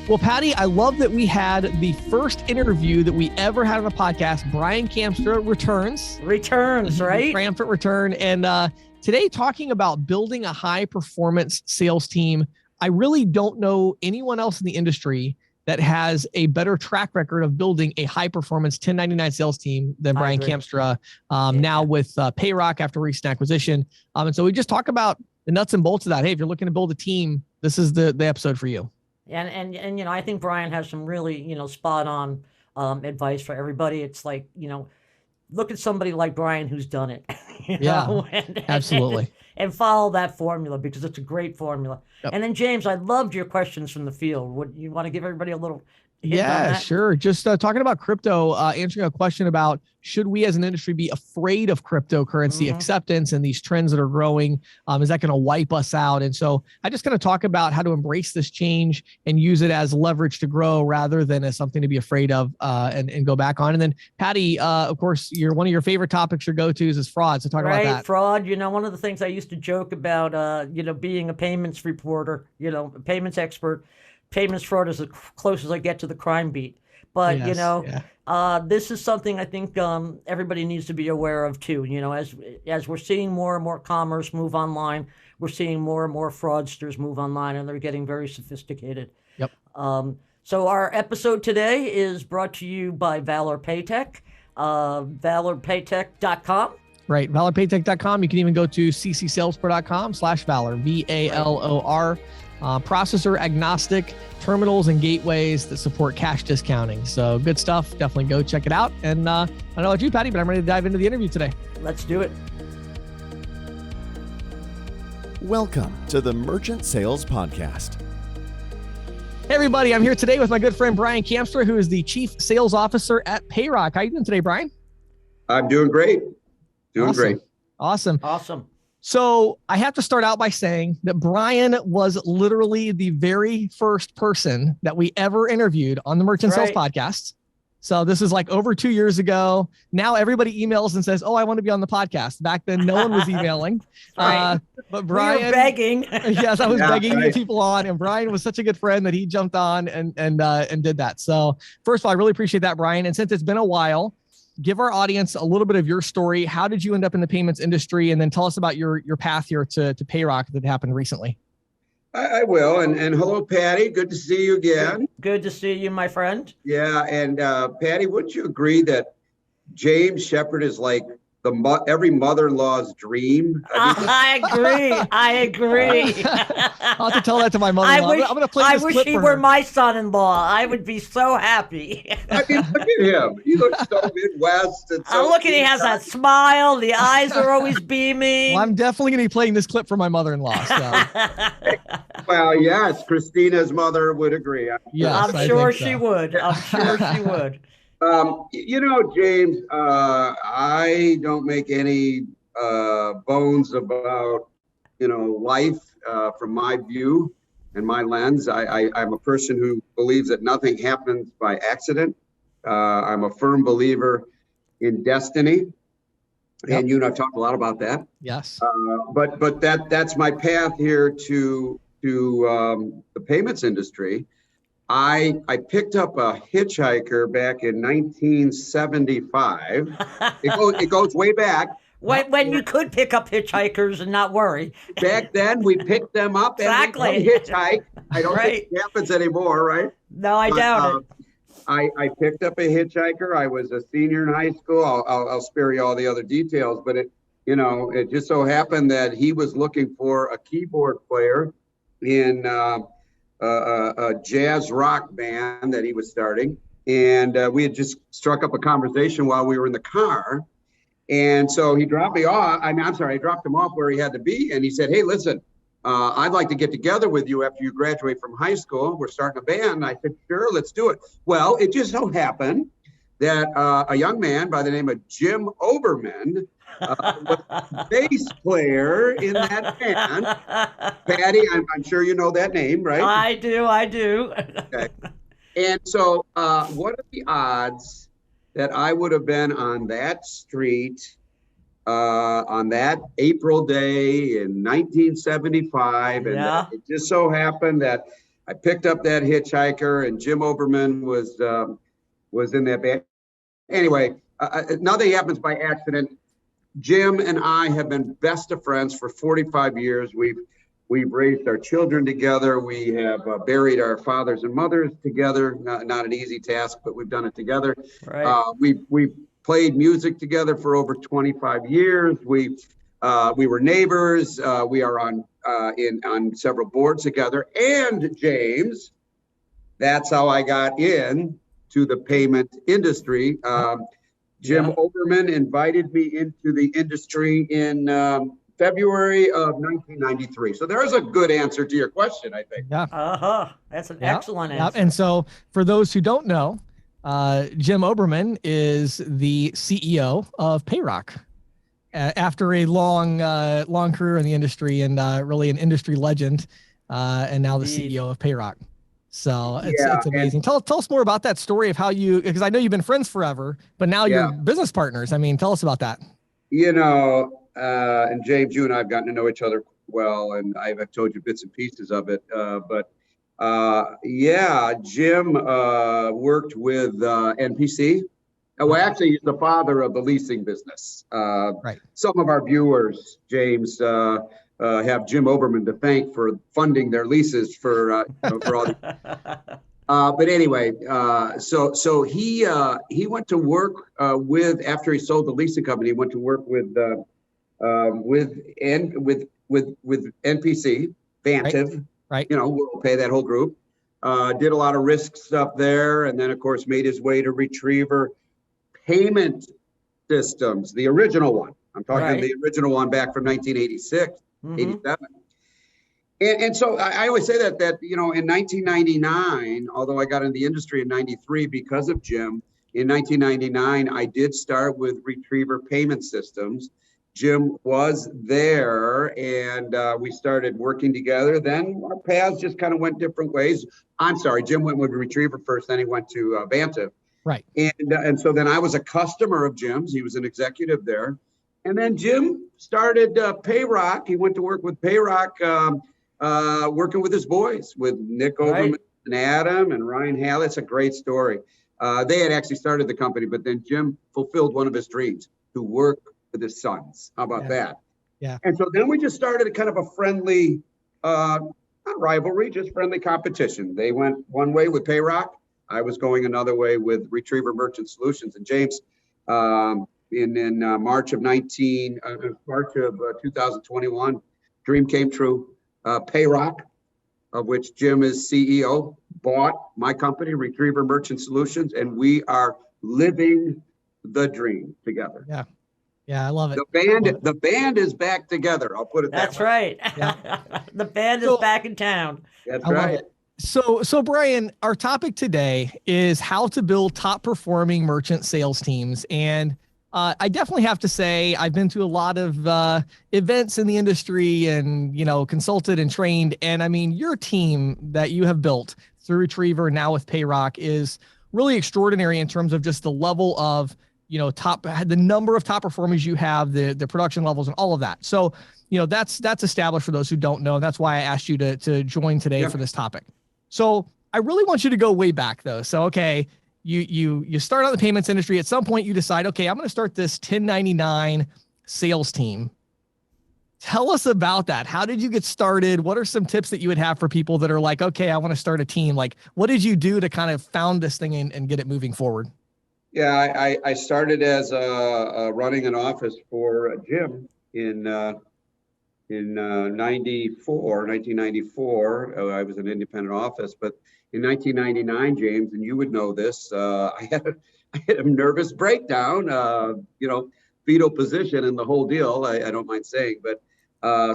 Well, Patty, I love that we had the first interview that we ever had on a podcast. Brian Kamstra returns, right? Triumphant return. And today, talking about building a high-performance sales team. I really don't know anyone else in the industry that has a better track record of building a high-performance 1099 sales team than Brian Kamstra, now with Payrock after recent acquisition. And so we just talk about the nuts and bolts of that. Hey, if you're looking to build a team, this is the episode for you. And you know, I think Brian has some really, you know, spot on advice for everybody. It's like, you know, look at somebody like Brian who's done it. Absolutely. And follow that formula because it's a great formula. Yep. And then James, I loved your questions from the field. Would you want to give everybody a little hit on that? Sure. Just talking about crypto, answering a question about should we as an industry be afraid of cryptocurrency acceptance and these trends that are growing? Is that going to wipe us out? And so I just going to talk about how to embrace this change and use it as leverage to grow rather than as something to be afraid of and go back on. And then Patty, of course, one of your favorite topics, your go-tos is fraud. So talk about that. Fraud. You know, one of the things I used to joke about, you know, being a payments reporter, you know, a payments expert, payments fraud is as close as I get to the crime beat. But, you know, this is something I think everybody needs to be aware of, too. You know, as we're seeing more and more commerce move online, we're seeing more and more fraudsters move online, and they're getting very sophisticated. Yep. So our episode today is brought to you by Valor Paytech, valorpaytech.com. Right, valorpaytech.com. You can even go to ccsalespro.com/valor, VALOR. Processor agnostic terminals and gateways that support cash discounting. So good stuff. Definitely go check it out. And I don't know about you, Patty, but I'm ready to dive into the interview today. Let's do it. Welcome to the Merchant Sales Podcast. Hey, everybody. I'm here today with my good friend, Brian Kamstra, who is the Chief Sales Officer at Payrock. How are you doing today, Brian? I'm doing great. Great. Awesome. So I have to start out by saying that Brian was literally the very first person that we ever interviewed on the Merchant Sales Podcast. So this is like over 2 years ago. Now everybody emails and says, "Oh, I want to be on the podcast." Back then, no one was emailing. But Brian, we were begging. Yes, I was begging to get people on, and Brian was such a good friend that he jumped on and did that. So first of all, I really appreciate that, Brian. And since it's been a while, give our audience a little bit of your story. How did you end up in the payments industry? And then tell us about your path here to Payrock that happened recently. I will. And hello, Patty. Good to see you again. Good to see you, my friend. Yeah. And Patty, wouldn't you agree that James Shepard is like every mother-in-law's dream? I agree. I'll have to tell that to my mother-in-law. I'm going to play this clip for her. I wish he were my son-in-law. I would be so happy. I mean, look at him. He looks so Midwest. And so look at he has that smile. The eyes are always beaming. Well, I'm definitely going to be playing this clip for my mother-in-law. So. Well, yes, Christina's mother would agree. Yes, I'm sure she would. You know, James, I don't make any bones about, you know, life from my view and my lens. I'm a person who believes that nothing happens by accident. I'm a firm believer in destiny. Yep. And you and I've talked a lot about that. Yes. But that's my path here to the payments industry. I picked up a hitchhiker back in 1975. It goes way back. When you could pick up hitchhikers and not worry. Back then, we picked them up and we hitchhike. I don't think it happens anymore, right? No, I doubt it. I picked up a hitchhiker. I was a senior in high school. I'll spare you all the other details, but it just so happened that he was looking for a keyboard player in a jazz rock band that he was starting. And we had just struck up a conversation while we were in the car. And so he dropped me off. I dropped him off where he had to be. And he said, "Hey, listen, I'd like to get together with you after you graduate from high school. We're starting a band." And I said, "Sure, let's do it." Well, it just so happened that a young man by the name of Jim Oberman was the bass player in that band. Patty, I'm sure you know that name, right? I do. Okay. And so what are the odds that I would have been on that street on that April day in 1975? And it just so happened that I picked up that hitchhiker, and Jim Oberman was in that band. Anyway, nothing happens by accident. Jim and I have been best of friends for 45 years. We've raised our children together. We have buried our fathers and mothers together. Not an easy task, but we've done it together. Right. We've played music together for over 25 years. We were neighbors. We are on several boards together. And James, that's how I got in to the payment industry. Jim Oberman invited me into the industry in February of 1993. So there's a good answer to your question, I think. Yeah. That's an excellent answer. And so for those who don't know, Jim Oberman is the CEO of Payrock. After a long career in the industry, and really an industry legend, and now the CEO of Payrock. So it's amazing. Tell us more about that story of how because I know you've been friends forever, but now you're business partners. I mean, tell us about that. And James, you and I have gotten to know each other well, and I've told you bits and pieces of it. Jim worked with NPC. Well, actually, he's the father of the leasing business. Right. Some of our viewers, James, have Jim Oberman to thank for funding their leases for all. But anyway, so he went to work after he sold the leasing company. He went to work with NPC, Vantiv, right? Worldpay, that whole group. Did a lot of risk stuff there, and then of course made his way to Retriever Payment Systems, the original one. I'm talking the original one back from 1986, 87. And so I always say that in 1999, although I got in the industry in 93 because of Jim, in 1999 I did start with Retriever Payment Systems. Jim was there, and we started working together. Then our paths just kind of went different ways. I'm sorry, Jim went with Retriever first, then he went to Vantiv. Right. And so then I was a customer of Jim's. He was an executive there. And then Jim started Payrock. He went to work with Payrock, working with his boys, with Nick Oberman and Adam and Ryan Halley. It's a great story. They had actually started the company, but then Jim fulfilled one of his dreams, to work with his sons. How about that? Yeah. And so then we just started a kind of a friendly, not rivalry, just friendly competition. They went one way with Payrock. I was going another way with Retriever Merchant Solutions. And James, in March of 2021, dream came true. Payrock, of which Jim is CEO, bought my company, Retriever Merchant Solutions, and we are living the dream together. Yeah. Yeah, I love it. The band is back together. I'll put it that way. That's right. Yeah. The band is back in town. That's I right. love it. So Brian, our topic today is how to build top performing merchant sales teams. And I definitely have to say, I've been to a lot of events in the industry and, consulted and trained. And I mean, your team that you have built through Retriever, now with Payrock, is really extraordinary in terms of just the level of, the number of top performers you have, the production levels and all of that. So, that's established for those who don't know. And that's why I asked you to join today for this topic. So I really want you to go way back though. So, okay, you start out in the payments industry. At some point you decide, okay, I'm going to start this 1099 sales team. Tell us about that. How did you get started? What are some tips that you would have for people that are like, okay, I want to start a team? Like, what did you do to kind of found this thing and get it moving forward? Yeah, I started as running an office for Jim in 1994. I was an independent office, but in 1999, James, and you would know this, I had a nervous breakdown, fetal position and the whole deal. I don't mind saying, but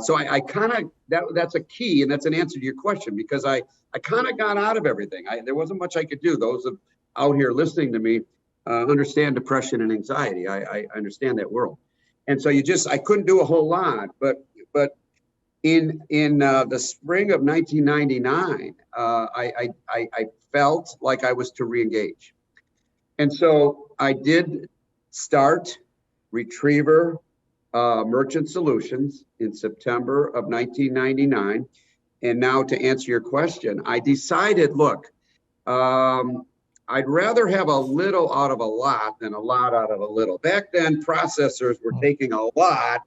so I kind of, that's a key, and that's an answer to your question, because I kind of got out of everything. There wasn't much I could do. Those out here listening to me understand depression and anxiety. I understand that world. And so I couldn't do a whole lot, but in the spring of 1999, I felt like I was to reengage. And so I did start Retriever Merchant Solutions in September of 1999. And now to answer your question, I decided, look, I'd rather have a little out of a lot than a lot out of a little. Back then, processors were taking a lot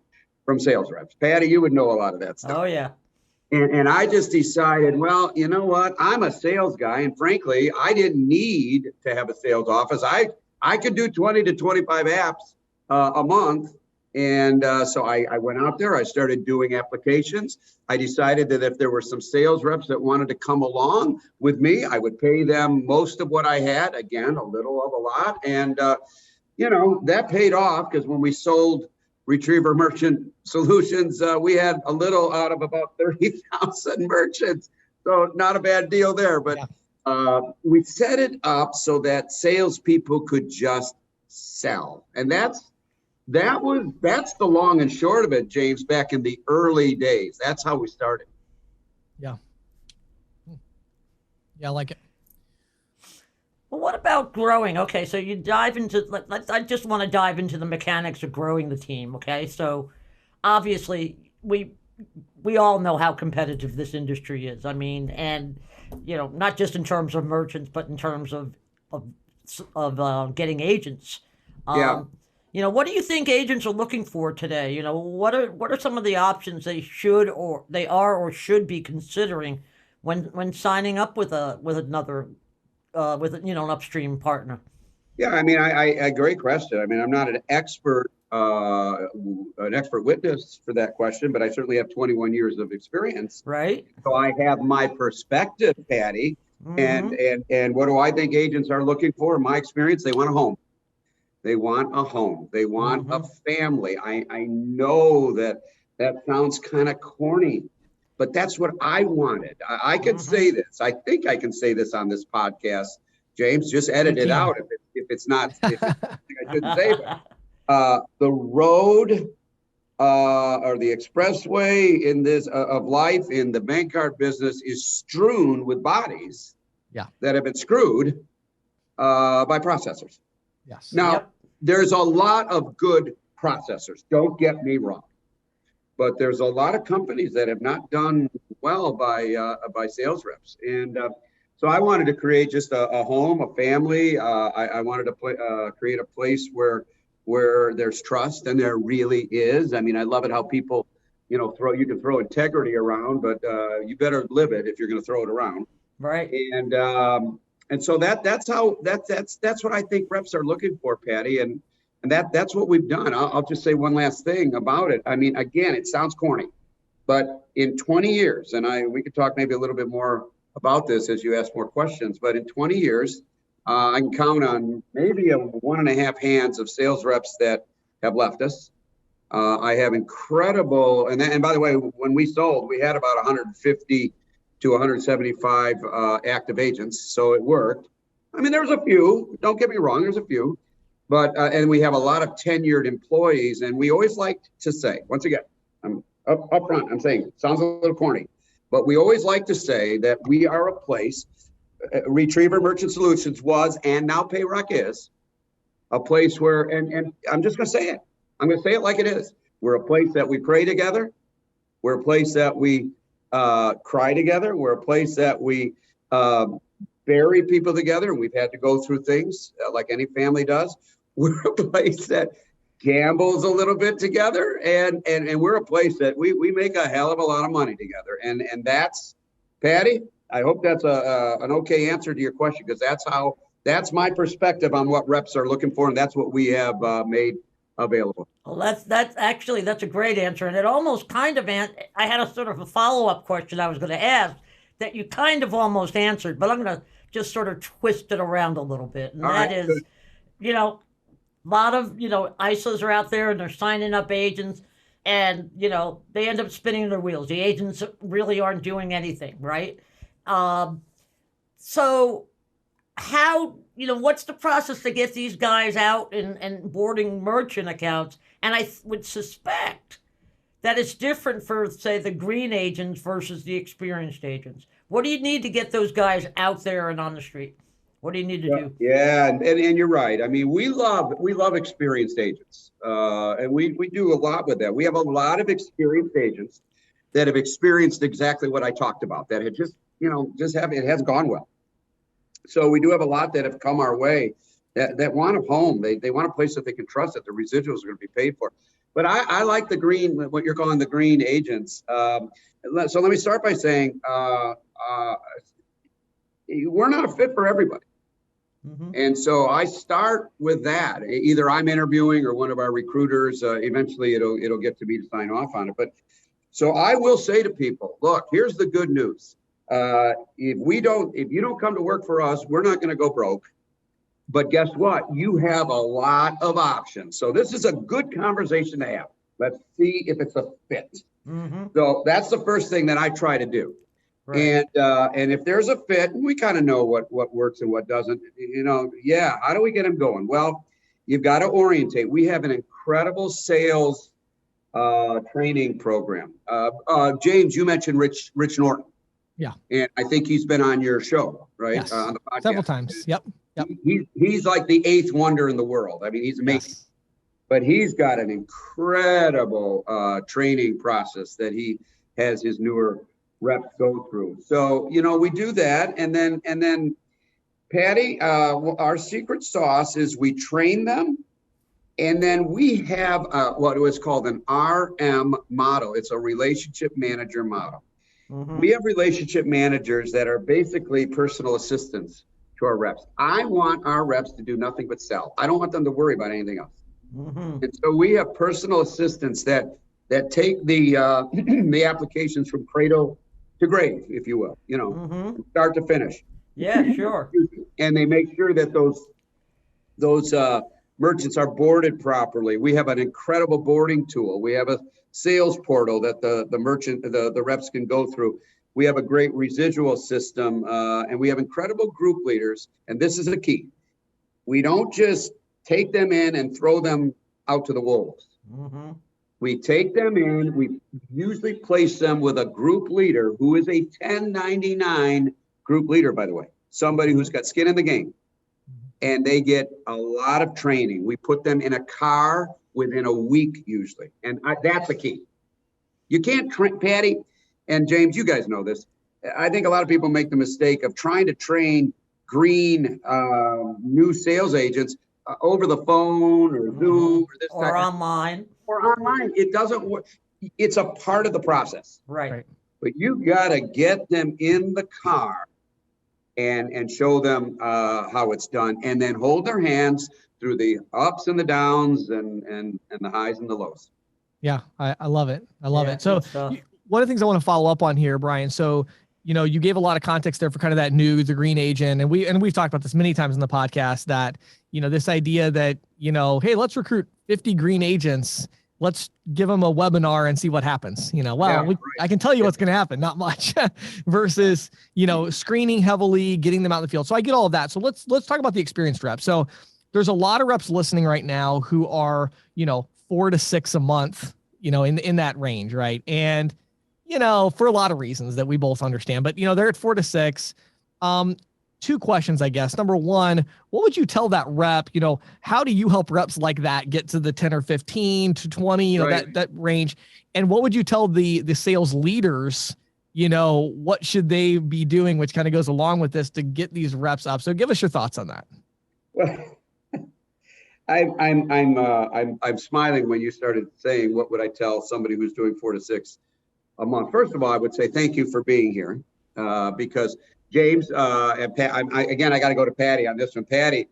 from sales reps. Patty, you would know a lot of that stuff. Oh, yeah. And I just decided, well, you know what? I'm a sales guy. And frankly, I didn't need to have a sales office. I could do 20 to 25 apps a month. And so I went out there, I started doing applications. I decided that if there were some sales reps that wanted to come along with me, I would pay them most of what I had, again, a little of a lot. And, that paid off because when we sold Retriever Merchant Solutions, we had a little out of about 30,000 merchants. So not a bad deal there, but we set it up so that salespeople could just sell. And that's the long and short of it, James, back in the early days. That's how we started. Yeah. Yeah, I like it. Well, what about growing? Okay, so you dive into, I just want to dive into the mechanics of growing the team, okay? So obviously we all know how competitive this industry is. I mean, and, not just in terms of merchants, but in terms of getting agents. Yeah. What do you think agents are looking for today? What are some of the options they should or should be considering when signing up with another an upstream partner? Yeah, I mean, I great question. I mean, I'm not an expert witness for that question, but I certainly have 21 years of experience. Right. So I have my perspective, Patty, and what do I think agents are looking for? In my experience, they want a home. They want a home. They want a family. I know that sounds kind of corny, but that's what I wanted. I can say this. I think I can say this on this podcast. James, just edit it out if it's not. If I shouldn't say that. The road or the expressway in this of life in the bank card business is strewn with bodies that have been screwed by processors. Yes. Now, there's a lot of good processors. Don't get me wrong, but there's a lot of companies that have not done well by sales reps. And so I wanted to create just a home, a family. I wanted to create a place where there's trust, and there really is. I mean, I love it how people, you can throw integrity around, but you better live it if you're going to throw it around. Right. And so that's what I think reps are looking for, Patty, and that's what we've done. I'll just say one last thing about it. I mean, again, it sounds corny, but in 20 years, and we could talk maybe a little bit more about this as you ask more questions, but in 20 years, I can count on maybe 1.5 hands of sales reps that have left us. I have incredible, and by the way, when we sold, we had about 150 to 175 active agents. So it worked. I mean, there was a few, don't get me wrong, there's a few, but, and we have a lot of tenured employees, and we always like to say, once again, I'm up front, I'm saying, it sounds a little corny, but we always like to say that we are a place, Retriever Merchant Solutions was, and now PayRock is, a place where, and I'm just gonna say it, I'm gonna say it like it is. We're a place that we pray together. We're a place that we cry together. We're a place that we bury people together, and we've had to go through things like any family does. We're a place that gambles a little bit together, and we're a place that we make a hell of a lot of money together. And that's, Patty, I hope that's an okay answer to your question, because that's my perspective on what reps are looking for, and that's what we have made available. Well, that's a great answer, and it almost kind of I had a sort of a follow-up question I was going to ask that you kind of almost answered, but I'm going to just sort of twist it around a little bit, and that is, good. A lot of ISOs are out there and they're signing up agents, and they end up spinning their wheels. The agents really aren't doing anything, right? So how, what's the process to get these guys out and boarding merchant accounts? And I would suspect that it's different for, say, the green agents versus the experienced agents. What do you need to get those guys out there and on the street? What do you need to do? Yeah, and you're right. I mean, we love experienced agents, and we do a lot with that. We have a lot of experienced agents that have experienced exactly what I talked about, that had just it has gone well. So we do have a lot that have come our way that want a home. They want a place that they can trust that the residuals are going to be paid for. But I like the green, what you're calling the green agents. So let me start by saying we're not a fit for everybody. Mm-hmm. And so I start with that. Either I'm interviewing or one of our recruiters. Eventually, it'll get to me to sign off on it. But so I will say to people, look, here's the good news. If you don't come to work for us, we're not going to go broke. But guess what? You have a lot of options. So this is a good conversation to have. Let's see if it's a fit. Mm-hmm. So that's the first thing that I try to do. Right. And if there's a fit, we kind of know what works and what doesn't. How do we get them going? Well, you've got to orientate. We have an incredible sales training program. James, you mentioned Rich Norton. Yeah. And I think he's been on your show, right? Yes. On the podcast. Several times. Yep. He's like the eighth wonder in the world. I mean, he's amazing. Yes. But he's got an incredible training process that he has his newer reps go through. So, we do that. And then Patty, our secret sauce is we train them. And then we have what was called an RM model. It's a relationship manager model. Mm-hmm. We have relationship managers that are basically personal assistants to our reps. I want our reps to do nothing but sell. I don't want them to worry about anything else. Mm-hmm. And so we have personal assistants that take the applications from cradle to grave, if you will, mm-hmm. start to finish. Yeah, sure. And they make sure that those merchants are boarded properly. We have an incredible boarding tool. We have a sales portal that the reps can go through. We have a great residual system, and we have incredible group leaders. And this is the key. We don't just take them in and throw them out to the wolves. Mm-hmm. We take them in, we usually place them with a group leader who is a 1099 group leader, by the way, somebody who's got skin in the game. And they get a lot of training. We put them in a car within a week usually. And that's the key. You can't train, Patty and James, you guys know this. I think a lot of people make the mistake of trying to train green new sales agents over the phone or Zoom or this or online. Or online. It doesn't work. It's a part of the process. Right. But you got to get them in the car and show them how it's done, and then hold their hands through the ups and the downs and the highs and the lows. Yeah, I love it. I love it. So one of the things I want to follow up on here, Brian. So, you gave a lot of context there for kind of that the green agent. And we've talked about this many times in the podcast that, this idea that, hey, let's recruit 50 green agents. Let's give them a webinar and see what happens. I can tell you what's going to happen, not much versus, screening heavily, getting them out in the field. So I get all of that. So let's talk about the experienced reps. So there's a lot of reps listening right now who are, 4 to 6 a month, in that range. Right. And, for a lot of reasons that we both understand, but, they're at 4 to 6. Two questions, I guess. Number one, what would you tell that rep? How do you help reps like that get to the 10 or 15 to 20, right. that range? And what would you tell the sales leaders, what should they be doing, which kind of goes along with this to get these reps up? So give us your thoughts on that. Well, I'm smiling when you started saying, what would I tell somebody who's doing 4 to 6 a month? First of all, I would say thank you for being here, because James and Pat, I got to go to Patty on this one. Patty,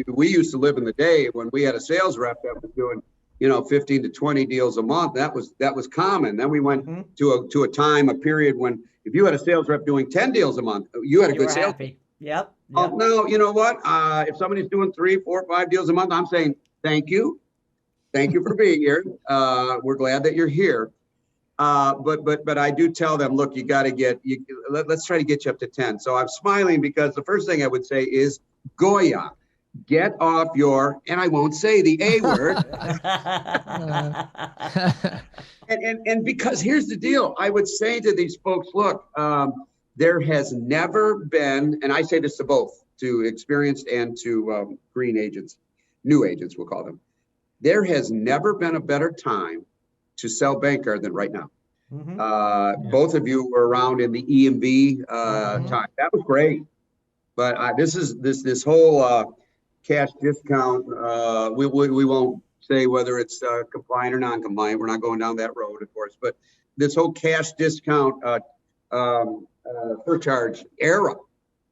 we used to live in the day when we had a sales rep that was doing, 15 to 20 deals a month. That was common. Then we went mm-hmm. to a period when if you had a sales rep doing 10 deals a month, you had a good sales. Happy. Yep. Now, you know what? If somebody's doing 3, 4, 5 deals a month, I'm saying thank you. Thank you for being here. We're glad that you're here. But I do tell them, look, you got to let's try to get you up to 10. So I'm smiling because the first thing I would say is Goya, get off your, and I won't say the A word. and because here's the deal, I would say to these folks, look, there has never been, and I say this to both, to experienced and to green agents, new agents, we'll call them. There has never been a better time to sell bank card than right now. Both of you were around in the EMV time. That was great. But this whole cash discount. We won't say whether it's compliant or non-compliant. We're not going down that road, of course. But this whole cash discount surcharge era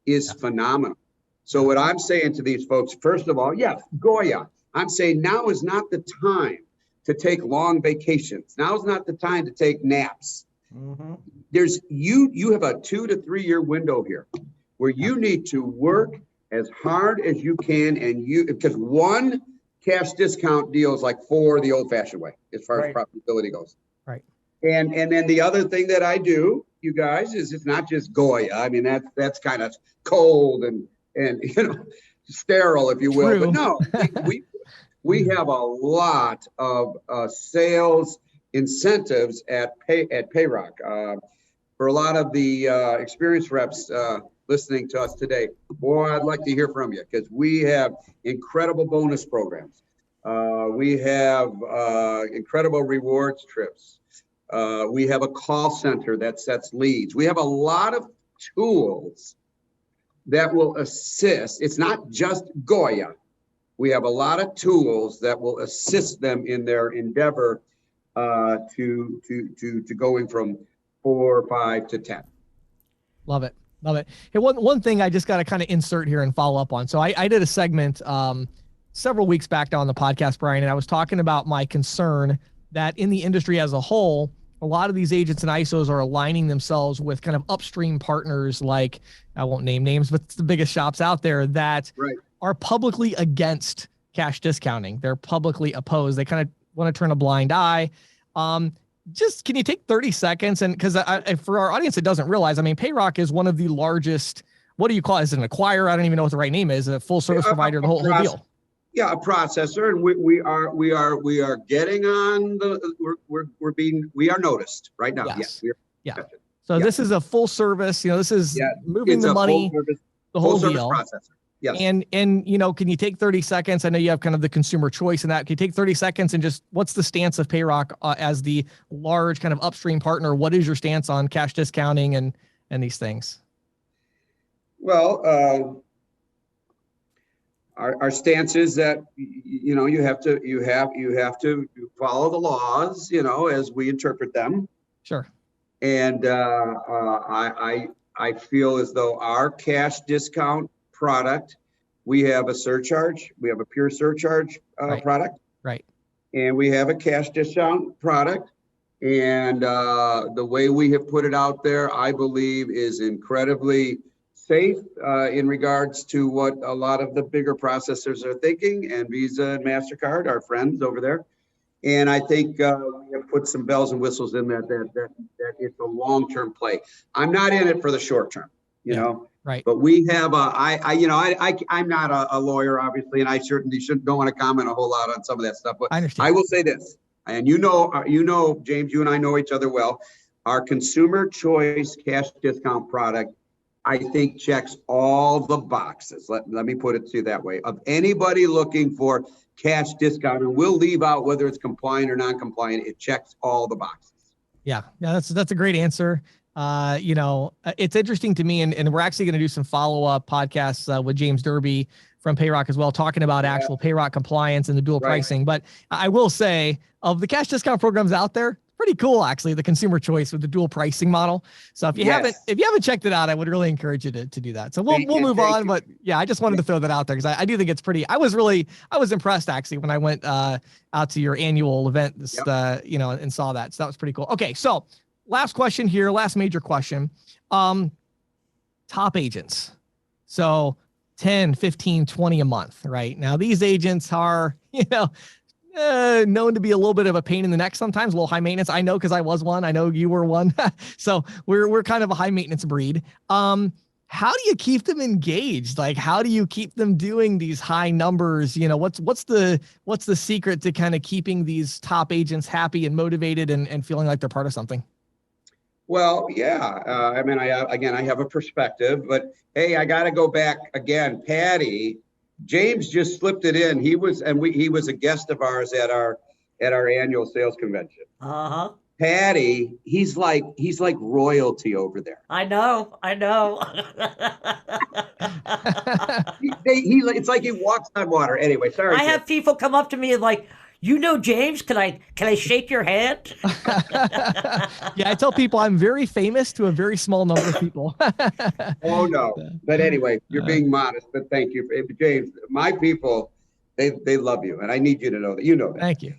is phenomenal. So what I'm saying to these folks, first of all, yes, Goya. I'm saying now is not the time to take long vacations. Now is not the time to take naps. You have a 2 to 3 year window here where you need to work as hard as you can, because one cash discount deal is like 4 the old-fashioned way as far as profitability goes. Right. And then the other thing that I do, you guys, is it's not just Goya. I mean, that's kind of cold and sterile, if you will. True. But no, we have a lot of sales incentives at Payrock. For a lot of the experienced reps listening to us today, boy, I'd like to hear from you, because we have incredible bonus programs. We have incredible rewards trips. We have a call center that sets leads. We have a lot of tools that will assist. It's not just Goya. We have a lot of tools that will assist them in their endeavor to going from 4, 5 to 10. Love it. Love it. Hey, one thing I just got to kind of insert here and follow up on. So I did a segment several weeks back on the podcast, Brian, and I was talking about my concern that in the industry as a whole, a lot of these agents and ISOs are aligning themselves with kind of upstream partners, like, I won't name names, but it's the biggest shops out there that are publicly against cash discounting. They're publicly opposed. They kind of want to turn a blind eye. Just, can you take 30 seconds? And because for our audience that doesn't realize, I mean, Payrock is one of the largest, what do you call it? Is it an acquirer? I don't even know what the right name is. A full service provider, the whole deal. Yeah, a processor, and we are getting on we are noticed right now. Yes. So this is a full service. This is moving the money, the whole deal. Processor. Yes. And can you take 30 seconds? I know you have kind of the consumer choice in that. Can you take 30 seconds and just, what's the stance of Payrock as the large kind of upstream partner? What is your stance on cash discounting and these things? Well, our stance is that you have to follow the laws, as we interpret them. Sure. And I feel as though our cash discount product, we have a surcharge, we have a pure surcharge product, right? And we have a cash discount product. And the way we have put it out there, I believe, is incredibly safe in regards to what a lot of the bigger processors are thinking, and Visa and MasterCard, our friends over there. And I think we have put some bells and whistles in that it's a long-term play. I'm not in it for the short term, you know. Right. But we have I'm not a lawyer, obviously, and I certainly don't want to comment a whole lot on some of that stuff. But I will say this, and James, you and I know each other well. Our consumer choice cash discount product, I think, checks all the boxes. Let me put it to you that way. Of anybody looking for cash discount, and we'll leave out whether it's compliant or non-compliant, it checks all the boxes. Yeah, that's a great answer. It's interesting to me, and we're actually going to do some follow-up podcasts with James Derby from Payrock as well, talking about actual Payrock compliance and the dual pricing. But I will say, of the cash discount programs out there, pretty cool, actually, the consumer choice with the dual pricing model. So if you haven't checked it out, I would really encourage you to do that. So we'll move on. But yeah, I just wanted to throw that out there because I do think it's pretty. I was impressed actually when I went out to your annual event, and saw that. So that was pretty cool. Okay, so last question here, last major question. Top agents. So 10, 15, 20 a month, right? Now these agents are, known to be a little bit of a pain in the neck sometimes, a little high maintenance. I know, because I was one. I know you were one. So we're kind of a high maintenance breed. How do you keep them engaged? Like, how do you keep them doing these high numbers? What's the secret to kind of keeping these top agents happy and motivated and feeling like they're part of something? Well, yeah. I have a perspective, but hey, I got to go back again. Patty, James just slipped it in. He was a guest of ours at our annual sales convention. Patty, he's like royalty over there. I know. It's like he walks on water. Anyway, sorry. I have people come up to me and like, James, can I shake your hand? Yeah, I tell people I'm very famous to a very small number of people. Oh no. But anyway, you're being modest, but thank you. James, my people, they love you, and I need you to know that. You know that. Thank you.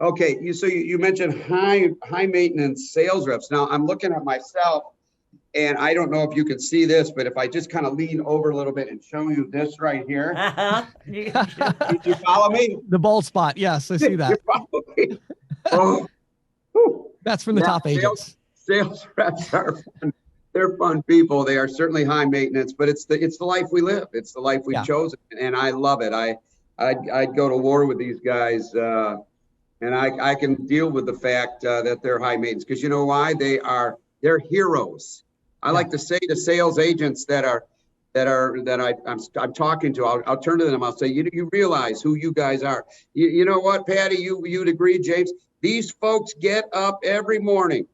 Okay, you mentioned high maintenance sales reps. Now I'm looking at myself, and I don't know if you can see this, but if I just kind of lean over a little bit and show you this right here, you follow me? The bald spot, yes, I see that. You follow me? Oh, that's from the top agents. Sales reps are fun. They're fun people. They are certainly high maintenance, but it's the life we live. It's the life we've chosen, and I love it. I'd go to war with these guys, and I can deal with the fact that they're high maintenance, because you know why? They're heroes. I like to say to sales agents that I'm talking to, I'll turn to them. I'll say, you realize who you guys are. You know what, Patty? You'd agree, James. These folks get up every morning,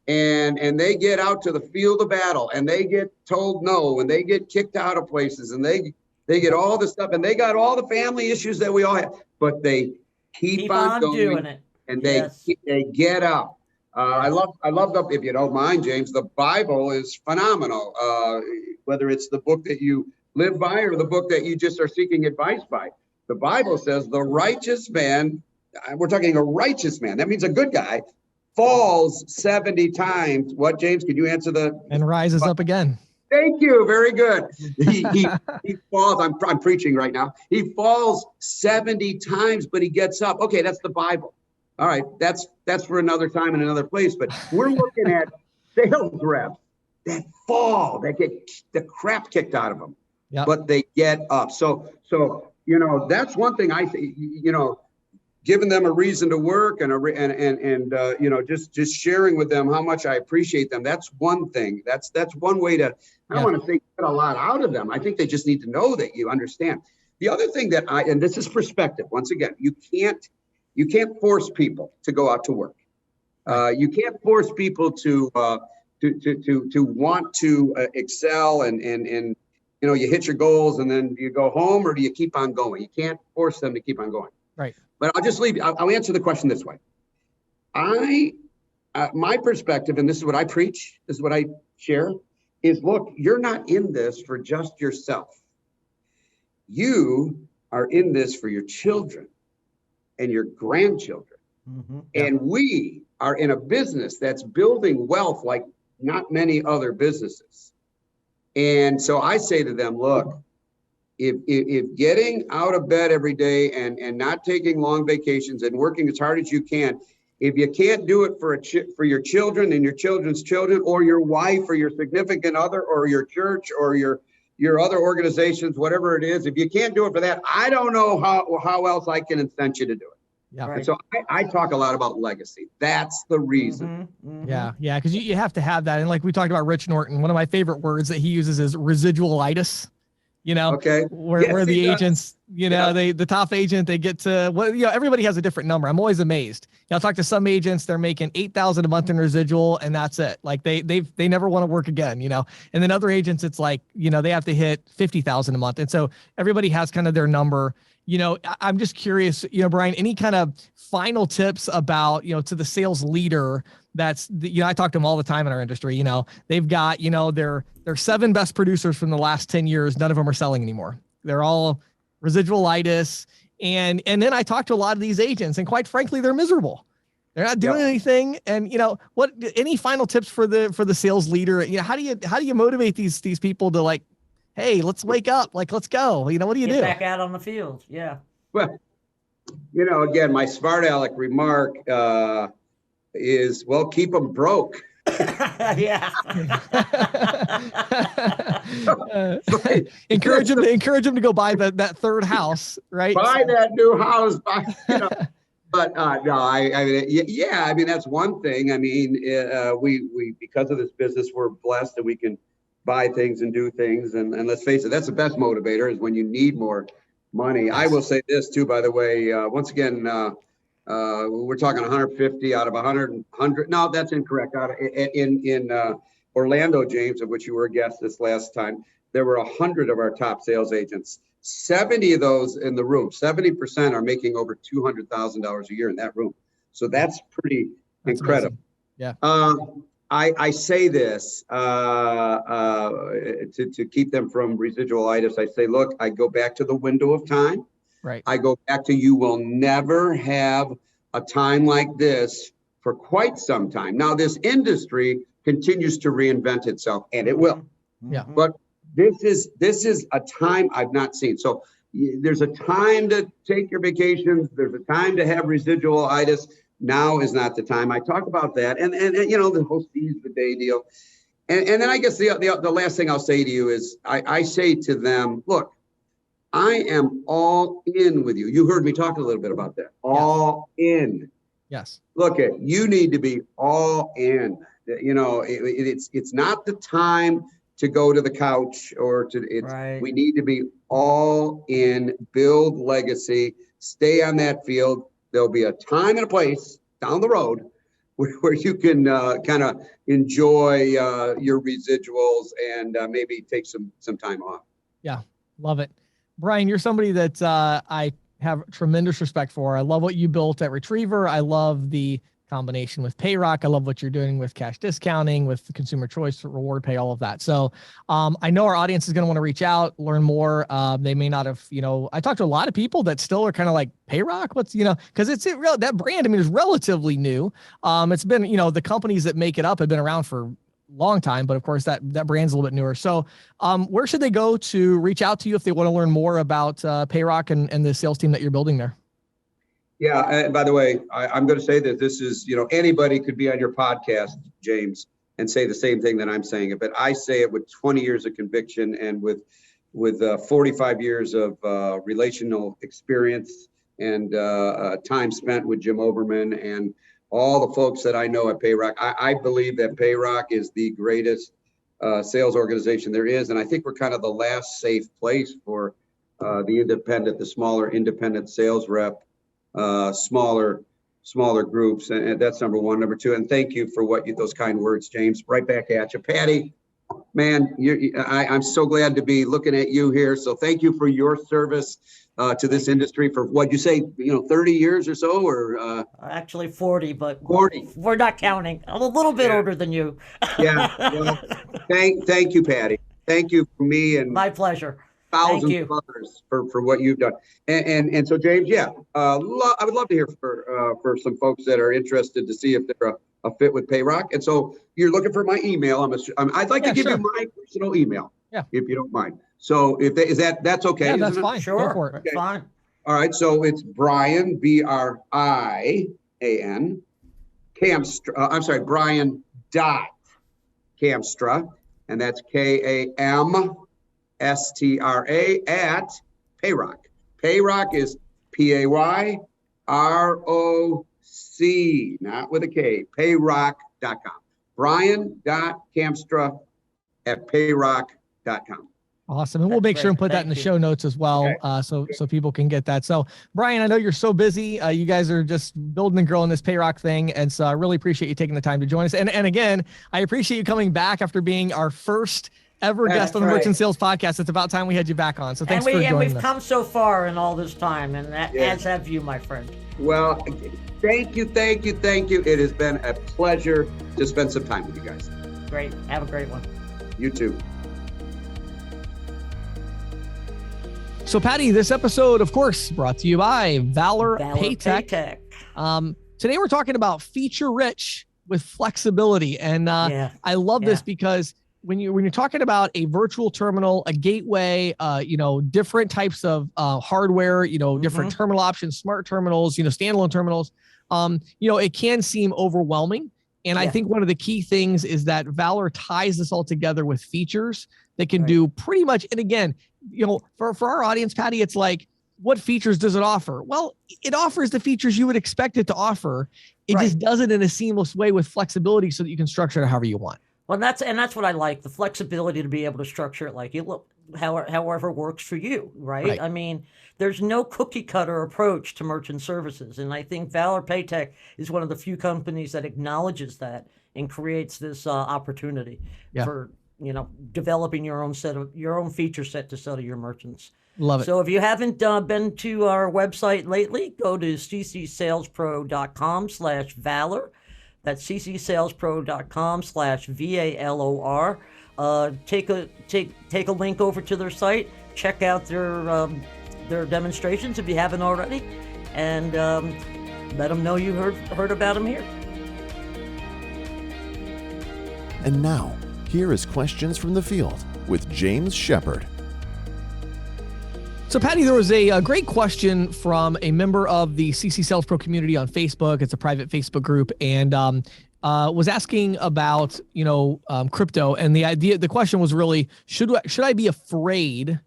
and they get out to the field of battle, and they get told no, and they get kicked out of places, and they get all this stuff, and they got all the family issues that we all have, but they keep on going, doing it, and they get up. I love if you don't mind, James, the Bible is phenomenal. Whether it's the book that you live by or the book that you just are seeking advice by, the Bible says the righteous man, we're talking a righteous man, that means a good guy, falls 70 times. What, James? Can you answer and rises up again? Thank you. Very good. He falls. I'm preaching right now. He falls 70 times, but he gets up. Okay, that's the Bible. All right, that's for another time and another place. But we're looking at sales reps that fall, that get the crap kicked out of them, but they get up. So that's one thing I think. Giving them a reason to work and just sharing with them how much I appreciate them. That's one thing. That's one way to. I don't want to say get a lot out of them. I think they just need to know that you understand. The other thing that and this is perspective. Once again, you can't force people to go out to work. You can't force people to want to excel and you hit your goals and then you go home, or do you keep on going? You can't force them to keep on going. Right. But I'll just leave. I'll answer the question this way. My perspective, and this is what I preach, this is what I share, is look, you're not in this for just yourself. You are in this for your children and your grandchildren. Mm-hmm. And we are in a business that's building wealth like not many other businesses. And so I say to them, look, if getting out of bed every day and not taking long vacations and working as hard as you can, if you can't do it for your children and your children's children, or your wife or your significant other or your church or your other organizations, whatever it is, if you can't do it for that, I don't know how else I can incent you to do it. Yeah. Right. And so I talk a lot about legacy. That's the reason. Mm-hmm. Mm-hmm. Yeah. Because you have to have that. And like we talked about Rich Norton, one of my favorite words that he uses is residualitis. Okay. Where the agents, the top agent, they get to, everybody has a different number. I'm always amazed. I'll talk to some agents, they're making $8,000 a month in residual, and that's it. Like they never want to work again, and then other agents, it's like, they have to hit $50,000 a month. And so everybody has kind of their number. I'm just curious, Brian, any kind of final tips about, to the sales leader that's, I talk to them all the time in our industry, they've got, their 7 best producers from the last 10 years. None of them are selling anymore. They're all residualitis. And then I talk to a lot of these agents, and quite frankly, they're miserable. They're not doing anything. And any final tips for the sales leader? How do you motivate these people to like, hey, let's wake up, like, let's go. What do you do? Get back out on the field. Yeah. Well, again, my smart aleck remark is, well, keep them broke. Yeah. Encourage them to go buy that third house, right? Buy that new house. But no, I mean, that's one thing. I mean, we because of this business, we're blessed that we can buy things and do things. And let's face it, that's the best motivator, is when you need more money. Yes. I will say this too, by the way, once again, We're talking 150 out of 100. No, that's incorrect. In Orlando, James, of which you were a guest this last time, there were 100 of our top sales agents. 70 of those in the room, 70% are making over $200,000 a year in that room. So that's pretty incredible. Amazing. Yeah. I say this to keep them from residualitis. I say, look, I go back to the window of time. Right. I go back to, you will never have a time like this for quite some time. Now, this industry continues to reinvent itself, and it will. Yeah. But this is a time I've not seen. So there's a time to take your vacations. There's a time to have residualitis. Now is not the time. I talk about that, and you know, the whole seize the day deal. And then I guess the last thing I'll say to you is I say to them, look, I am all in with you. You heard me talk a little bit about that. All in. Yes. Look, you need to be all in. You know, it's not the time to go to the couch or to. Right. We need to be all in. Build legacy. Stay on that field. There'll be a time and a place down the road where you can kind of enjoy your residuals and maybe take some time off. Yeah, love it. Brian, you're somebody that I have tremendous respect for. I love what you built at Retriever. I love the combination with PayRock. I love what you're doing with cash discounting, with the consumer choice, reward pay, all of that. So I know our audience is going to want to reach out, learn more. They may not have, you know, I talked to a lot of people that still are kind of like, PayRock, what's, you know, because that brand, I mean, is relatively new. It's been, you know, the companies that make it up have been around for long time, but of course that brand's a little bit newer. So where should they go to reach out to you if they want to learn more about PayRock and the sales team that you're building there? Yeah. And by the way, I'm going to say that this is, you know, anybody could be on your podcast, James, and say the same thing that I'm saying. But I say it with 20 years of conviction and with 45 years of relational experience and time spent with Jim Oberman and all the folks that I know at PayRock. I believe that PayRock is the greatest sales organization there is. And I think we're kind of the last safe place for the smaller independent sales rep, smaller groups. And that's number one. Number two, and thank you for those kind words, James. Right back at you. Patty, man, I'm so glad to be looking at you here. So thank you for your service to this industry for what you say, 30 years or so, or actually 40, but 40. We're not counting. I'm a little bit older than you. Yeah. Well, thank you, Patty. Thank you for me and my pleasure. Thousands of others for what you've done. And so, James, I would love to hear for some folks that are interested to see if they're a fit with PayRock. And so you're looking for my email. I'd like to give you my personal email, if you don't mind. So that's okay. Yeah, that's fine. Sure. Go for it. Okay. Fine. All right. So it's Brian, Brian, Kamstra. Brian Kamstra, and that's KAMSTRA at PayRock. PayRock is PAYROC, not with a K, payrock.com. Brian.Kamstra at payrock.com. Awesome. And we'll make sure and put that in the show notes as well. Okay. So people can get that. So Brian, I know you're so busy. You guys are just building and growing this PayRock thing. And so I really appreciate you taking the time to join us. And again, I appreciate you coming back after being our first ever guest on the Merchant Sales Podcast. It's about time we had you back on. So thanks for joining us. And we've come so far in all this time, and as have you, my friend. Well, thank you. It has been a pleasure to spend some time with you guys. Great. Have a great one. You too. So Patty, this episode, of course, brought to you by Valor Paytech. Today we're talking about feature rich with flexibility. And I love this because when you're talking about a virtual terminal, a gateway, different types of hardware, different terminal options, smart terminals, standalone terminals, it can seem overwhelming. And I think one of the key things is that Valor ties this all together with features that can do pretty much. And again, for our audience, Patty, it's like, what features does it offer? Well, it offers the features you would expect it to offer. It just does it in a seamless way with flexibility so that you can structure it however you want. Well, that's what I like, the flexibility to be able to structure it like you look. however works for you, right? I mean, there's no cookie cutter approach to merchant services. And I think Valor Paytech is one of the few companies that acknowledges that and creates this opportunity for, developing your own feature set to sell to your merchants. Love it. So if you haven't been to our website lately, go to ccsalespro.com/valor. That's ccsalespro.com/VALOR. Take a link over to their site. Check out their demonstrations if you haven't already, and let them know you heard about them here. And now, here is questions from the field with James Shepard. So, Patty, there was a great question from a member of the CC Sales Pro community on Facebook. It's a private Facebook group, and was asking about crypto. And the question was really, should I be afraid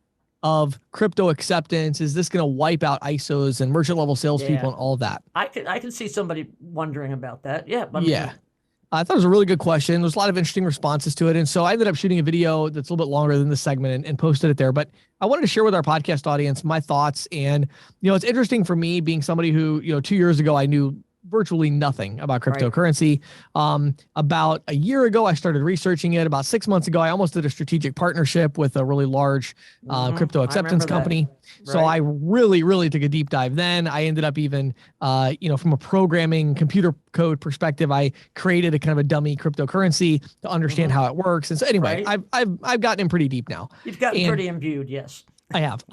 of crypto acceptance? Is this going to wipe out ISOs and merchant level salespeople and all of that? I can see somebody wondering about that. Yeah. I thought it was a really good question. There's a lot of interesting responses to it. And so I ended up shooting a video that's a little bit longer than this segment and posted it there. But I wanted to share with our podcast audience my thoughts. And, it's interesting for me being somebody who, 2 years ago, I knew virtually nothing about cryptocurrency. About a year ago, I started researching it. About 6 months ago, I almost did a strategic partnership with a really large crypto acceptance company. So I really, really took a deep dive. Then I ended up even, from a programming computer code perspective, I created a kind of a dummy cryptocurrency to understand how it works. And so anyway, I've gotten in pretty deep now. You've gotten pretty imbued, yes. I have.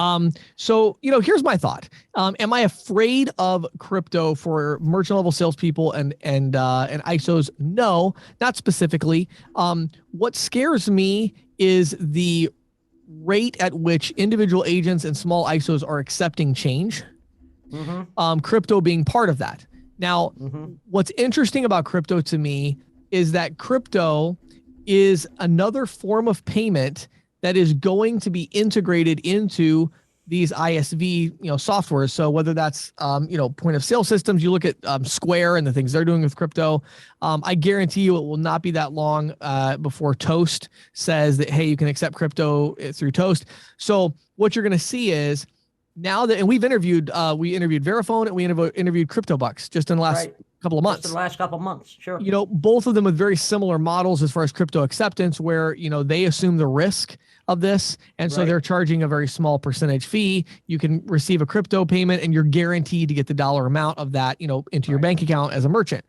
So, here's my thought. Am I afraid of crypto for merchant level salespeople and ISOs? No, not specifically. What scares me is the rate at which individual agents and small ISOs are accepting change. Crypto being part of that. Now, what's interesting about crypto to me is that crypto is another form of payment that is going to be integrated into these ISV, softwares. So whether that's, point of sale systems, you look at Square and the things they're doing with crypto. I guarantee you it will not be that long before Toast says that, hey, you can accept crypto through Toast. So what you're going to see is now that, and we interviewed Verifone and we interviewed CryptoBucks just in the last couple of months. Just the last couple of months, sure. Both of them with very similar models as far as crypto acceptance, where, they assume the risk of this. And so they're charging a very small percentage fee. You can receive a crypto payment and you're guaranteed to get the dollar amount of that, into your bank account as a merchant.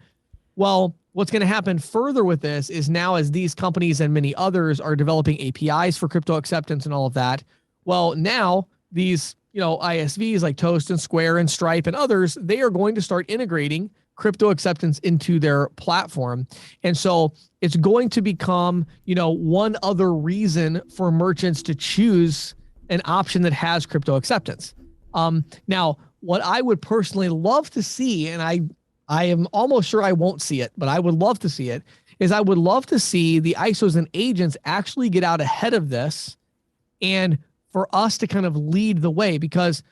Well, what's going to happen further with this is now as these companies and many others are developing APIs for crypto acceptance and all of that, well, now these, ISVs like Toast and Square and Stripe and others, they are going to start integrating crypto acceptance into their platform. And so it's going to become, one other reason for merchants to choose an option that has crypto acceptance. Now, what I would personally love to see, and I am almost sure I won't see it, but I would love to see it, is I would love to see the ISOs and agents actually get out ahead of this and for us to kind of lead the way. Because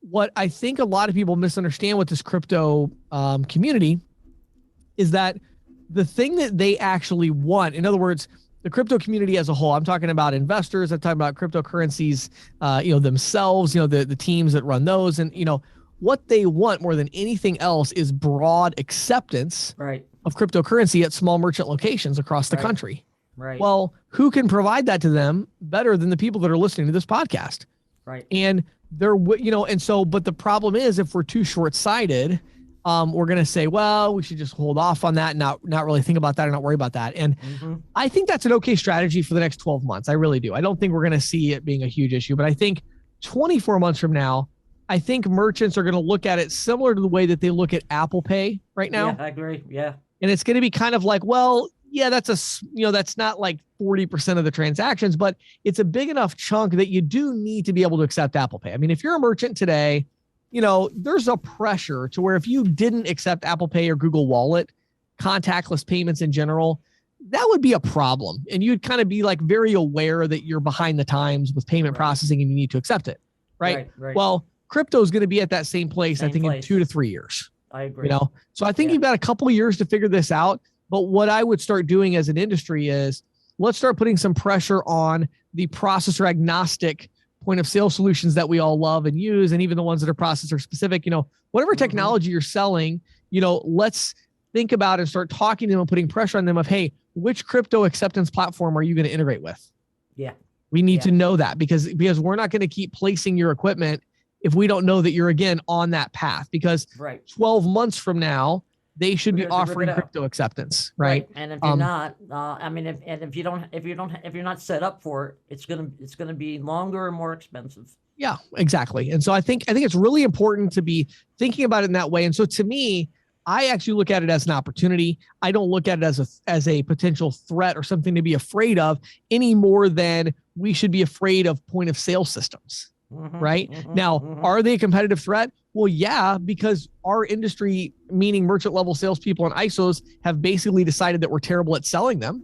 what I think a lot of people misunderstand with this crypto community is that the thing that they actually want, in other words, the crypto community as a whole, I'm talking about investors, I'm talking about cryptocurrencies, themselves, the teams that run those, and, what they want more than anything else is broad acceptance of cryptocurrency at small merchant locations across the country. Well, who can provide that to them better than the people that are listening to this podcast? And they're, and so, but the problem is if we're too short-sighted, we're going to say, well, we should just hold off on that and not really think about that or not worry about that. And I think that's an okay strategy for the next 12 months. I really do. I don't think we're going to see it being a huge issue, but I think 24 months from now, I think merchants are going to look at it similar to the way that they look at Apple Pay right now. Yeah, I agree. Yeah. And it's going to be kind of like, well, yeah, that's that's not like 40% of the transactions, but it's a big enough chunk that you do need to be able to accept Apple Pay. I mean, if you're a merchant today, there's a pressure to where if you didn't accept Apple Pay or Google Wallet, contactless payments in general, that would be a problem. And you'd kind of be like very aware that you're behind the times with payment processing and you need to accept it. Right. Well, crypto is going to be at that same place, I think, in 2 to 3 years. I agree. So I think you've got a couple of years to figure this out. But what I would start doing as an industry is let's start putting some pressure on the processor agnostic point of sale solutions that we all love and use, and even the ones that are processor specific. Whatever technology you're selling, let's think about and start talking to them and putting pressure on them of, hey, which crypto acceptance platform are you going to integrate with? Yeah. We need to know that because we're not going to keep placing your equipment if we don't know that you're, again, on that path, because 12 months from now, they should be offering crypto acceptance, right? And if you're not, if you're not set up for it, it's gonna be longer and more expensive. Yeah, exactly. And so I think it's really important to be thinking about it in that way. And so to me, I actually look at it as an opportunity. I don't look at it as a potential threat or something to be afraid of any more than we should be afraid of point of sale systems, right? Now, are they a competitive threat? Well, yeah, because our industry, meaning merchant level salespeople and ISOs, have basically decided that we're terrible at selling them.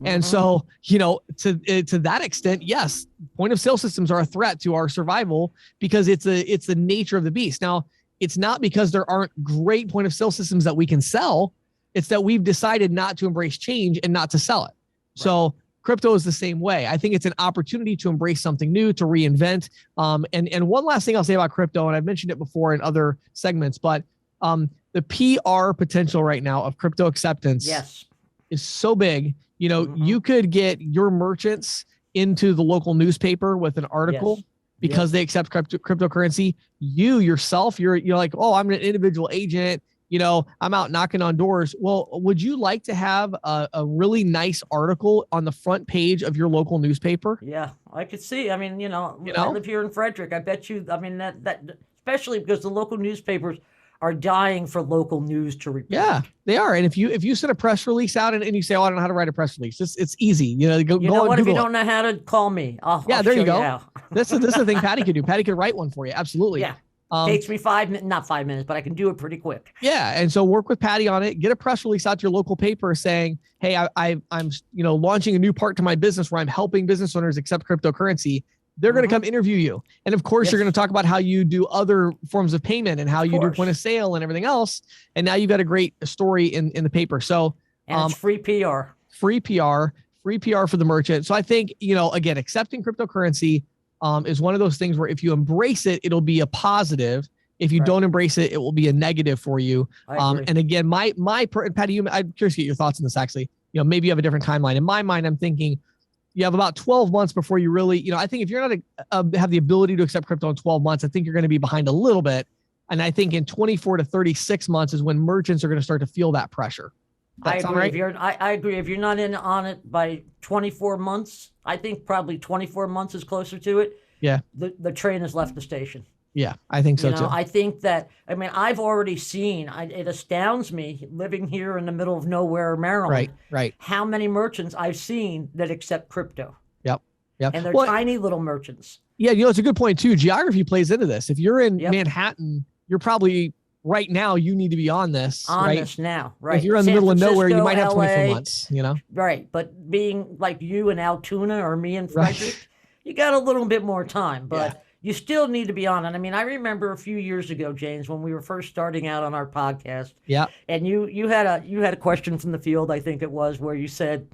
And so, to that extent, yes, point of sale systems are a threat to our survival because it's the nature of the beast. Now, it's not because there aren't great point of sale systems that we can sell. It's that we've decided not to embrace change and not to sell it. So crypto is the same way. I think it's an opportunity to embrace something new, to reinvent. And one last thing I'll say about crypto, and I've mentioned it before in other segments, but the PR potential right now of crypto acceptance is so big. You could get your merchants into the local newspaper with an article because they accept cryptocurrency. You yourself, you're like, oh, I'm an individual agent. I'm out knocking on doors. Well, would you like to have a really nice article on the front page of your local newspaper? Yeah, I could see. I mean, I live here in Frederick. I bet you, that especially because the local newspapers are dying for local news to report. Yeah, they are. And if you send a press release out and you say, oh, I don't know how to write a press release, it's easy. Go what, if you Google don't know how to, call me. I'll there you go. You this is the thing Patty could do. Patty could write one for you. Absolutely. Yeah. Takes me not 5 minutes, but I can do it pretty quick. Yeah. And so work with Patty on it. Get a press release out to your local paper saying, hey, I'm launching a new part to my business where I'm helping business owners accept cryptocurrency. They're going to come interview you. And of course, you're going to talk about how you do other forms of payment and how you do point of sale and everything else. And now you've got a great story in the paper. So it's free PR. Free PR for the merchant. So I think, again, accepting cryptocurrency is one of those things where if you embrace it, it'll be a positive. If you don't embrace it, it will be a negative for you. And again, Patty, I'm curious to get your thoughts on this actually. Maybe you have a different timeline. In my mind, I'm thinking you have about 12 months before you really, I think if you're not have the ability to accept crypto in 12 months, I think you're going to be behind a little bit. And I think in 24 to 36 months is when merchants are going to start to feel that pressure. I agree. Right? I agree. If you're not on it by 24 months, I think probably 24 months is closer to it. Yeah. The train has left the station. Yeah, I think so too. I think that, I've already seen, it astounds me living here in the middle of nowhere, Maryland. Right. How many merchants I've seen that accept crypto. Yep. And they're tiny little merchants. Yeah, it's a good point too. Geography plays into this. If you're in Manhattan, you're probably right now, you need to be on this. This now, right. If you're in the middle of nowhere, you might have 24 months, Right, but being like you in Altoona or me in Frederick, you got a little bit more time, but you still need to be on it. I remember a few years ago, James, when we were first starting out on our podcast. Yeah. And you had a question from the field, I think it was, where you said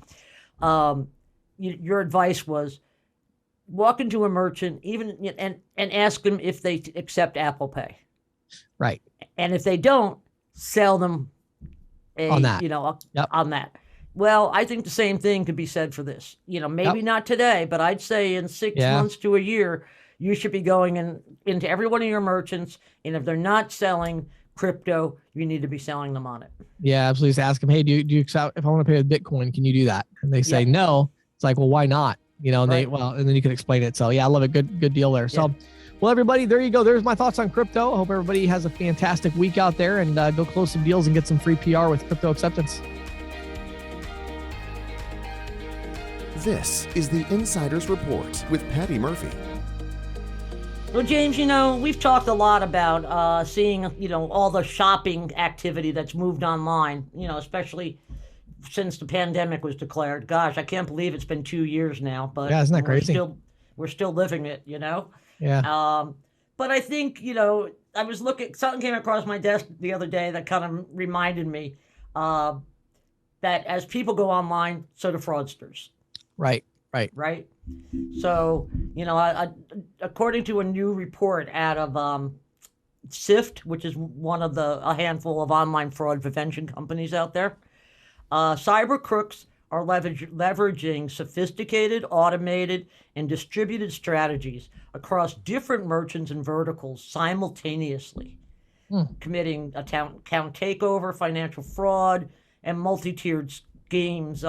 your advice was walk into a merchant and ask them if they accept Apple Pay. Right. And if they don't, sell them on that. On that. Well, I think the same thing could be said for this. Maybe not today, but I'd say in 6 months to a year, you should be going into every one of your merchants, and if they're not selling crypto, you need to be selling them on it. Yeah, absolutely. Just ask them, hey, do you accept, if I want to pay with Bitcoin, can you do that? And they say no. It's like, well, why not? And and then you can explain it. So yeah, I love it. Good deal there. So, well, everybody, there you go. There's my thoughts on crypto. I hope everybody has a fantastic week out there and go close some deals and get some free PR with crypto acceptance. This is the Insider's Report with Patty Murphy. Well, James, we've talked a lot about seeing, all the shopping activity that's moved online, especially since the pandemic was declared. Gosh, I can't believe it's been 2 years now, but yeah, isn't that crazy? We're still living it, Yeah. But I think, I was something came across my desk the other day that kind of reminded me that as people go online, so do fraudsters. Right. Right. So, according to a new report out of SIFT, which is one of a handful of online fraud prevention companies out there, cyber crooks are leveraging sophisticated, automated, and distributed strategies across different merchants and verticals simultaneously, committing account takeover, financial fraud, and multi-tiered schemes,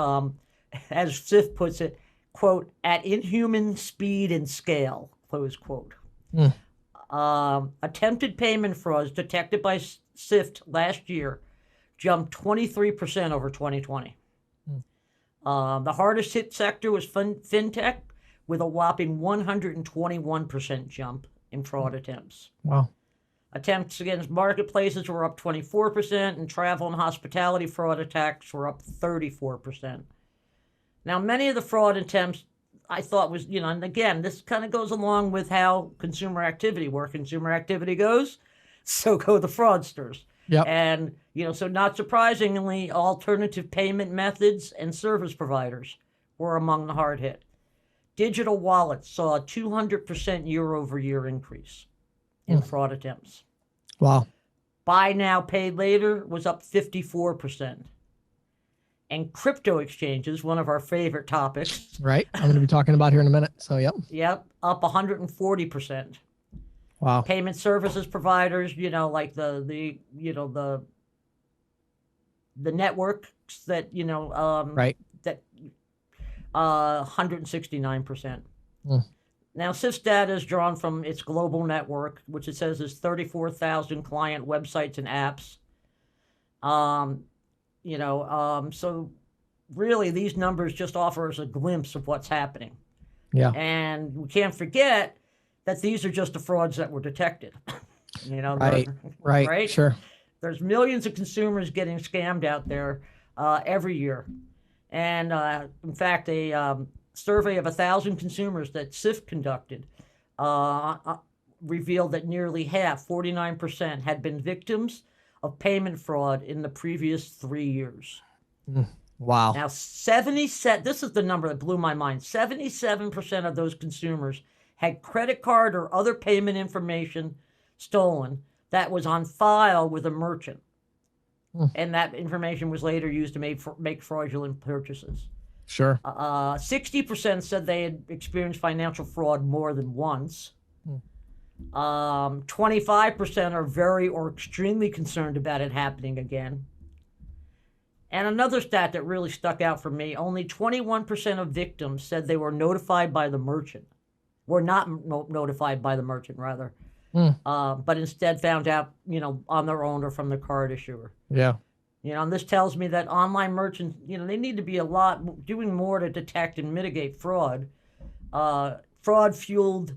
as SIFT puts it, quote, at inhuman speed and scale, close quote. Attempted payment frauds detected by SIFT last year jumped 23% over 2020. The hardest hit sector was fintech, with a whopping 121% jump in fraud attempts. Wow. Attempts against marketplaces were up 24%, and travel and hospitality fraud attacks were up 34%. Now, many of the fraud attempts I thought was, and again, this kind of goes along with how consumer activity, where consumer activity goes, so go the fraudsters. Yep. And, so not surprisingly, alternative payment methods and service providers were among the hard hit. Digital wallets saw a 200% year-over-year increase in fraud attempts. Wow. Buy now, pay later was up 54%. And crypto exchanges, one of our favorite topics. Right. I'm going to be talking about here in a minute. So, yep. Yep. Up 140%. Wow. Payment services providers, like the networks that, right. that 169%. Now, SIF's data is drawn from its global network, which it says is 34,000 client websites and apps. So really these numbers just offer us a glimpse of what's happening. Yeah. And we can't forget that these are just the frauds that were detected. Right. Sure. There's millions of consumers getting scammed out there every year. And in fact, a survey of 1,000 consumers that SIFT conducted revealed that nearly half, 49%, had been victims of payment fraud in the previous 3 years. Wow. Now, 77, this is the number that blew my mind. 77% of those consumers had credit card or other payment information stolen that was on file with a merchant. And that information was later used to make fraudulent purchases. Sure. 60% said they had experienced financial fraud more than once. 25% are very or extremely concerned about it happening again. And another stat that really stuck out for me, only 21% of victims said they were notified by the merchant. Were not notified by the merchant, rather. But instead found out, on their own or from the card issuer. Yeah. And this tells me that online merchants, they need to be doing more to detect and mitigate fraud. Fraud-fueled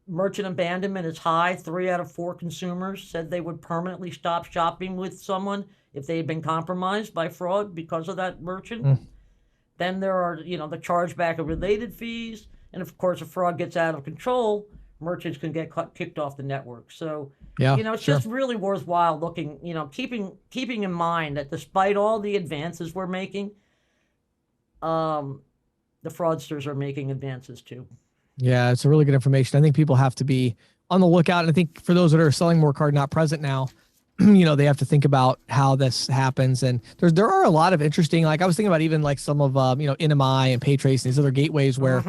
merchant abandonment is high. 3 out of 4 consumers said they would permanently stop shopping with someone if they had been compromised by fraud because of that merchant. Then there are, the chargeback of related fees. And of course, if fraud gets out of control, merchants can get kicked off the network. So, it's just really worthwhile looking, keeping in mind that despite all the advances we're making, the fraudsters are making advances too. Yeah, it's a really good information. I think people have to be on the lookout. And I think for those that are selling more card not present now, they have to think about how this happens. And there are a lot of interesting, like I was thinking about even like some of, NMI and PayTrace and these other gateways where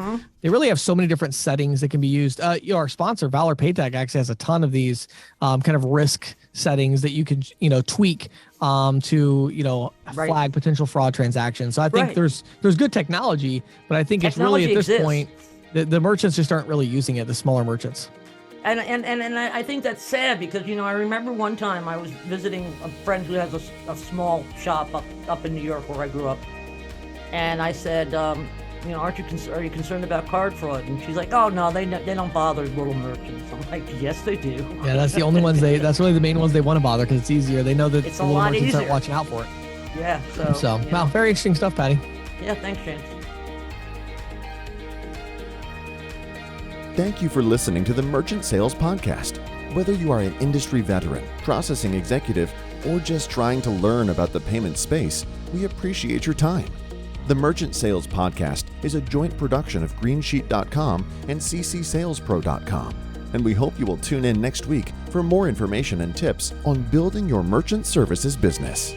they really have so many different settings that can be used. Our sponsor, Valor Paytech, actually has a ton of these kind of risk settings that you can, tweak to, flag potential fraud transactions. So I think there's good technology, but I think it's really at this point, the merchants just aren't really using it, the smaller merchants. And I think that's sad because, I remember one time I was visiting a friend who has a small shop up in New York where I grew up. And I said, are you concerned about card fraud? And she's like, oh, no, they don't bother little merchants. I'm like, yes, they do. Yeah, that's the only ones that's really the main ones they want to bother because it's easier. They know that it's the little merchants aren't watching out for it. Yeah. Wow, very interesting stuff, Patty. Yeah, thanks, James. Thank you for listening to the Merchant Sales Podcast. Whether you are an industry veteran, processing executive, or just trying to learn about the payment space, we appreciate your time. The Merchant Sales Podcast is a joint production of greensheet.com and ccsalespro.com. And we hope you will tune in next week for more information and tips on building your merchant services business.